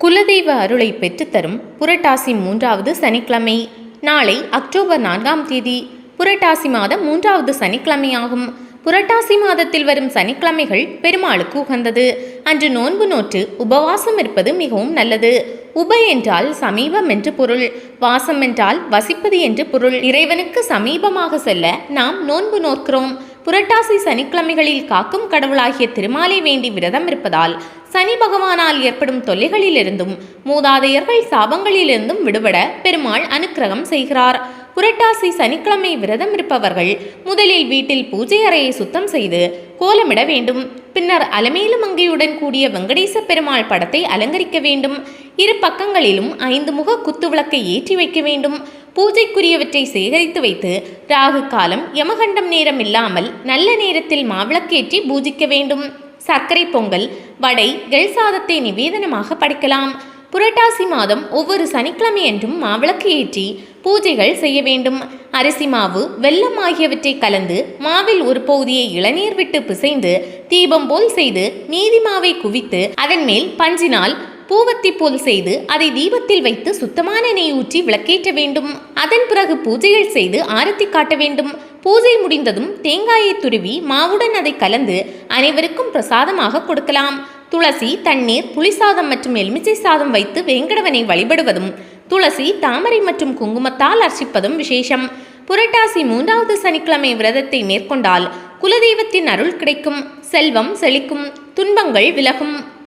குலதெய்வ அருளை பெற்றுத்தரும் புரட்டாசி 3வது சனிக்கிழமை. நாளை அக்டோபர் 4ஆம் தேதி புரட்டாசி மாதம் 3வது சனிக்கிழமையாகும். புரட்டாசி மாதத்தில் வரும் சனிக்கிழமைகள் பெருமாளுக்கு உகந்தது. அன்று நோன்பு நோற்று உபவாசம் இருப்பது மிகவும் நல்லது. உப என்றால் சமீபம் என்று பொருள், வாசம் என்றால் வசிப்பது என்று பொருள். இறைவனுக்கு சமீபமாக செல்ல நாம் நோன்பு நோக்கிறோம். புரட்டாசி சனிக்கிழமைகளில் காக்கும் கடவுளாகிய திருமாலை வேண்டி விரதம் இருப்பதால் சனி பகவானால் ஏற்படும் தொல்லைகளிலிருந்தும் மூதாதையர்கள் சாபங்களிலிருந்தும் விடுபட பெருமாள் அனுக்கிரகம் செய்கிறார். புரட்டாசி சனிக்கிழமை விரதம் இருப்பவர்கள் முதலில் வீட்டில் பூஜை அறையை சுத்தம் செய்து கோலமிட வேண்டும். பின்னர் அலமேலு மங்கையுடன் கூடிய வெங்கடேச பெருமாள் படத்தை அலங்கரிக்க வேண்டும். இரு பக்கங்களிலும் 5 முக குத்து விளக்கை ஏற்றி வைக்க வேண்டும். பூஜைக்குரியவற்றை சேகரித்து வைத்து ராகு காலம் யமகண்டம் நேரம் இல்லாமல் நல்ல நேரத்தில் மாவிளக்கேற்றி பூஜிக்க வேண்டும். சர்க்கரை பொங்கல், வடை, எள் சாதத்தை நிவேதனமாக படைக்கலாம். புரட்டாசி மாதம் ஒவ்வொரு சனிக்கிழமை என்றும் மாவிளக்கு ஏற்றி பூஜைகள் செய்ய வேண்டும். அரிசி மாவு, வெல்லம் ஆகியவற்றை கலந்து மாவில் ஒரு பகுதியை இளநீர் விட்டு பிசைந்து தீபம் போல் செய்து மீதி மாவை குவித்து அதன் மேல் பஞ்சினால் பூவத்தி போல் செய்து அதை தீபத்தில் வைத்து சுத்தமான நெய் ஊற்றி விளக்கேற்ற வேண்டும். அதன் பிறகு பூஜைகள் செய்து ஆரத்தி காட்ட வேண்டும். பூஜை முடிந்ததும் தேங்காயை துருவி மாவுடன் அதை கலந்து அனைவருக்கும் பிரசாதமாக கொடுக்கலாம். துளசி, தண்ணீர், புளிசாதம் மற்றும் எலுமிச்சை சாதம் வைத்து வேங்கடவனை வழிபடுவதும் துளசி, தாமரை மற்றும் குங்குமத்தால் அர்ச்சிப்பதும் விசேஷம். புரட்டாசி 3வது சனிக்கிழமை விரதத்தை மேற்கொண்டால் குலதெய்வத்தின் அருள் கிடைக்கும், செல்வம் செழிக்கும், துன்பங்கள் விலகும்.